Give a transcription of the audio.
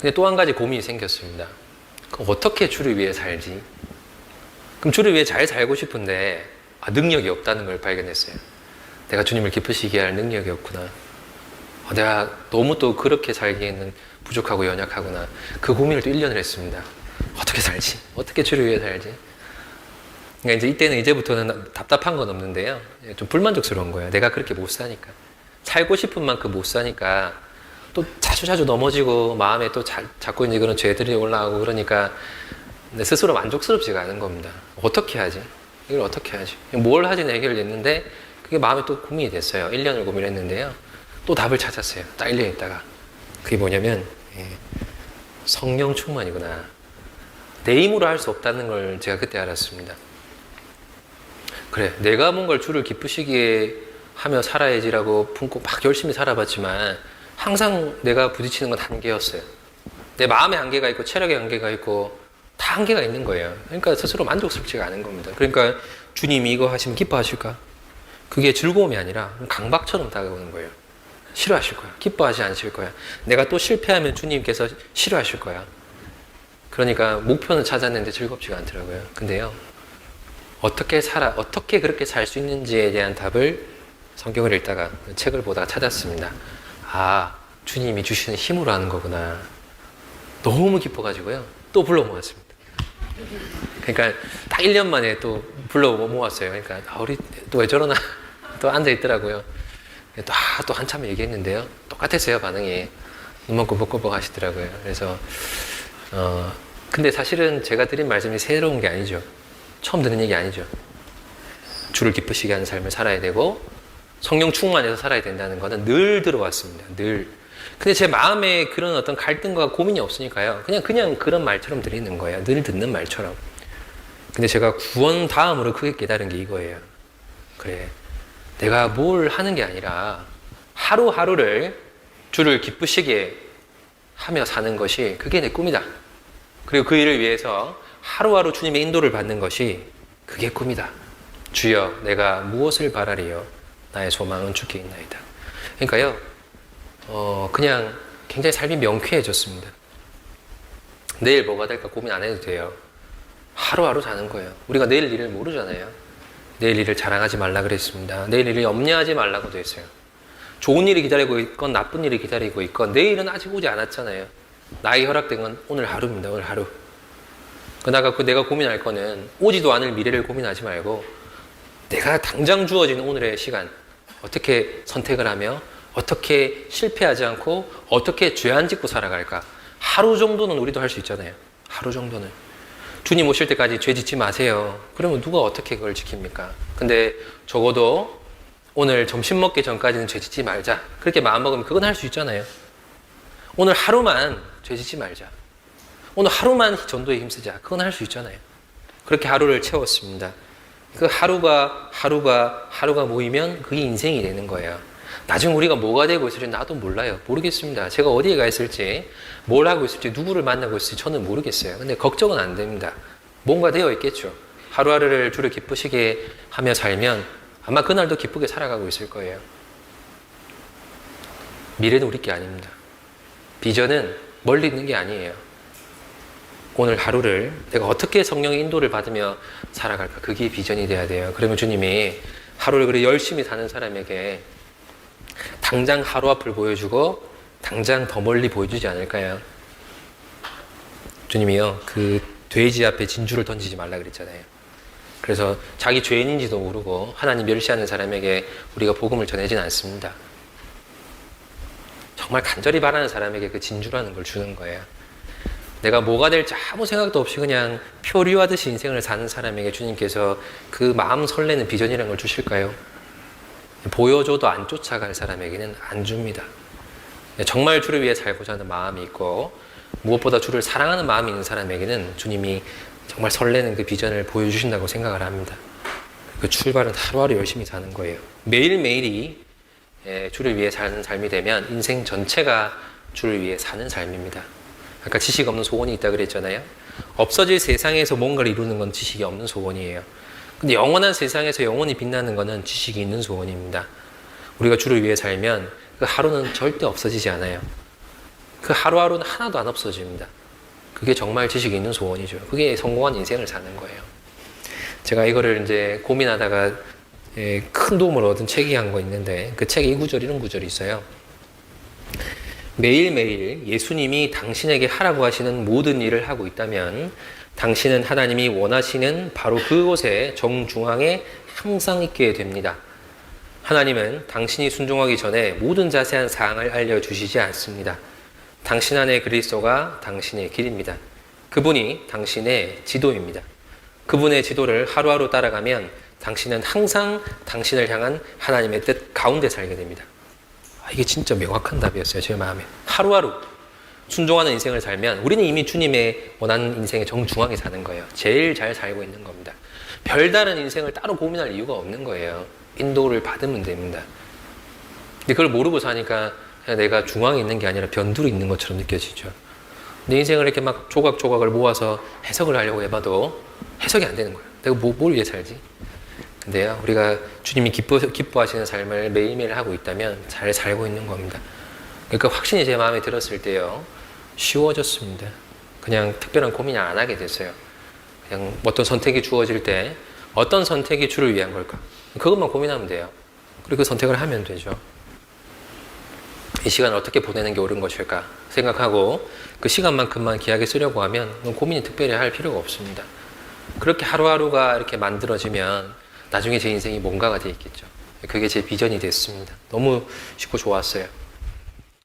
근데 또 한 가지 고민이 생겼습니다. 그럼 어떻게 주를 위해 살지? 그럼 주를 위해 잘 살고 싶은데 능력이 없다는 걸 발견했어요. 내가 주님을 기쁘시게 할 능력이 없구나. 내가 너무 또 그렇게 살기에는 부족하고 연약하구나. 그 고민을 또 1년을 했습니다. 어떻게 살지? 어떻게 주를 위해 살지? 그러니까 이제 이때는 이제부터는 답답한 건 없는데요. 좀 불만족스러운 거예요. 내가 그렇게 못 사니까. 살고 싶은 만큼 못 사니까 또 자주 넘어지고 마음에 또 자꾸 이제 그런 죄들이 올라오고 그러니까 내 스스로 만족스럽지가 않은 겁니다. 어떻게 하지? 이걸 어떻게 하지? 뭘 하지는 해결됐는데 그게 마음에 또 고민이 됐어요. 1년을 고민했는데요. 또 답을 찾았어요. 딱 1년 있다가. 그게 뭐냐면 성령 충만이구나. 내 힘으로 할 수 없다는 걸 제가 그때 알았습니다. 그래, 내가 뭔가를 주를 기쁘시게 하며 살아야지라고 품고 막 열심히 살아봤지만 항상 내가 부딪히는 건 한계였어요. 내 마음의 한계가 있고 체력의 한계가 있고 다 한계가 있는 거예요. 그러니까 스스로 만족스럽지가 않은 겁니다. 그러니까 주님이 이거 하시면 기뻐하실까? 그게 즐거움이 아니라 강박처럼 다가오는 거예요. 싫어하실 거야. 기뻐하지 않으실 거야. 내가 또 실패하면 주님께서 싫어하실 거야. 그러니까 목표는 찾았는데 즐겁지가 않더라고요. 근데요, 어떻게 그렇게 살 수 있는지에 대한 답을 성경을 읽다가 책을 보다가 찾았습니다. 주님이 주시는 힘으로 하는 거구나. 너무 기뻐가지고요. 또 불러 모았습니다. 그러니까 딱 1년 만에 또 불러 모았어요. 그러니까 우리 또 왜 저러나 또 앉아 있더라고요. 또 한참 얘기했는데요. 똑같았어요, 반응이. 눈만 꼬박꼬박 하시더라고요. 그래서 근데 사실은 제가 드린 말씀이 새로운 게 아니죠. 처음 듣는 얘기 아니죠. 주를 기쁘시게 하는 삶을 살아야 되고 성령 충만해서 살아야 된다는 거는 늘 들어왔습니다. 늘. 근데 제 마음에 그런 어떤 갈등과 고민이 없으니까요. 그냥 그런 말처럼 드리는 거예요. 늘 듣는 말처럼. 근데 제가 구원 다음으로 크게 깨달은 게 이거예요. 그래. 내가 뭘 하는 게 아니라 하루하루를 주를 기쁘시게 하며 사는 것이 그게 내 꿈이다. 그리고 그 일을 위해서 하루하루 주님의 인도를 받는 것이 그게 꿈이다. 주여, 내가 무엇을 바라리요? 나의 소망은 주께 있나이다. 그러니까요, 그냥 굉장히 삶이 명쾌해졌습니다. 내일 뭐가 될까 고민 안 해도 돼요. 하루하루 사는 거예요. 우리가 내일 일을 모르잖아요. 내일 일을 자랑하지 말라 그랬습니다. 내일 일을 염려하지 말라고도 했어요. 좋은 일이 기다리고 있건 나쁜 일이 기다리고 있건 내일은 아직 오지 않았잖아요. 나에게 허락된 건 오늘 하루입니다. 오늘 하루. 내가 고민할 거는 오지도 않을 미래를 고민하지 말고 내가 당장 주어진 오늘의 시간 어떻게 선택을 하며 어떻게 실패하지 않고 어떻게 죄 안 짓고 살아갈까. 하루 정도는 우리도 할 수 있잖아요. 하루 정도는. 주님 오실 때까지 죄 짓지 마세요. 그러면 누가 어떻게 그걸 지킵니까? 근데 적어도 오늘 점심 먹기 전까지는 죄 짓지 말자. 그렇게 마음먹으면 그건 할 수 있잖아요. 오늘 하루만 죄 짓지 말자. 오늘 하루만 전도에 힘쓰자. 그건 할 수 있잖아요. 그렇게 하루를 채웠습니다. 그 하루가 모이면 그게 인생이 되는 거예요. 나중에 우리가 뭐가 되고 있을지 나도 몰라요. 모르겠습니다. 제가 어디에 가 있을지, 뭘 하고 있을지, 누구를 만나고 있을지 저는 모르겠어요. 근데 걱정은 안 됩니다. 뭔가 되어 있겠죠. 하루하루를 주를 기쁘시게 하며 살면 아마 그날도 기쁘게 살아가고 있을 거예요. 미래는 우리 게 아닙니다. 비전은 멀리 있는 게 아니에요. 오늘 하루를 내가 어떻게 성령의 인도를 받으며 살아갈까? 그게 비전이 돼야 돼요. 그러면 주님이 하루를 그렇게 열심히 사는 사람에게 당장 하루 앞을 보여주고 당장 더 멀리 보여주지 않을까요? 주님이요, 그 돼지 앞에 진주를 던지지 말라 그랬잖아요. 그래서 자기 죄인인지도 모르고 하나님 멸시하는 사람에게 우리가 복음을 전하지는 않습니다. 정말 간절히 바라는 사람에게 그 진주라는 걸 주는 거예요. 내가 뭐가 될지 아무 생각도 없이 그냥 표류하듯이 인생을 사는 사람에게 주님께서 그 마음 설레는 비전이라는 걸 주실까요? 보여줘도 안 쫓아갈 사람에게는 안 줍니다. 정말 주를 위해 살고자 하는 마음이 있고 무엇보다 주를 사랑하는 마음이 있는 사람에게는 주님이 정말 설레는 그 비전을 보여주신다고 생각을 합니다. 그 출발은 하루하루 열심히 사는 거예요. 매일매일이 주를 위해 사는 삶이 되면 인생 전체가 주를 위해 사는 삶입니다. 아까 지식 없는 소원이 있다고 그랬잖아요. 없어질 세상에서 뭔가를 이루는 건 지식이 없는 소원이에요. 근데 영원한 세상에서 영원히 빛나는 것은 지식이 있는 소원입니다. 우리가 주를 위해 살면 그 하루는 절대 없어지지 않아요. 그 하루하루는 하나도 안 없어집니다. 그게 정말 지식이 있는 소원이죠. 그게 성공한 인생을 사는 거예요. 제가 이거를 이제 고민하다가 큰 도움을 얻은 책이 한 거 있는데 그 책에 이 구절, 이런 구절이 있어요. 매일매일 예수님이 당신에게 하라고 하시는 모든 일을 하고 있다면 당신은 하나님이 원하시는 바로 그곳에 정중앙에 항상 있게 됩니다. 하나님은 당신이 순종하기 전에 모든 자세한 사항을 알려주시지 않습니다. 당신 안에 그리스도가 당신의 길입니다. 그분이 당신의 지도입니다. 그분의 지도를 하루하루 따라가면 당신은 항상 당신을 향한 하나님의 뜻 가운데 살게 됩니다. 이게 진짜 명확한 답이었어요. 제 마음에. 하루하루 순종하는 인생을 살면 우리는 이미 주님의 원하는 인생의 정중앙에 사는 거예요. 제일 잘 살고 있는 겁니다. 별다른 인생을 따로 고민할 이유가 없는 거예요. 인도를 받으면 됩니다. 근데 그걸 모르고 사니까 그냥 내가 중앙에 있는 게 아니라 변두리 있는 것처럼 느껴지죠. 내 인생을 이렇게 막 조각조각을 모아서 해석을 하려고 해봐도 해석이 안 되는 거예요. 내가 뭘 위해 살지? 근데요, 우리가 주님이 기뻐하시는 삶을 매일매일 하고 있다면 잘 살고 있는 겁니다. 그러니까 확신이 제 마음에 들었을 때요, 쉬워졌습니다. 그냥 특별한 고민 안 하게 됐어요. 그냥 어떤 선택이 주어질 때 어떤 선택이 주를 위한 걸까? 그것만 고민하면 돼요. 그리고 그 선택을 하면 되죠. 이 시간을 어떻게 보내는 게 옳은 것일까 생각하고 그 시간만큼만 귀하게 쓰려고 하면 고민이 특별히 할 필요가 없습니다. 그렇게 하루하루가 이렇게 만들어지면 나중에 제 인생이 뭔가가 돼 있겠죠. 그게 제 비전이 됐습니다. 너무 쉽고 좋았어요.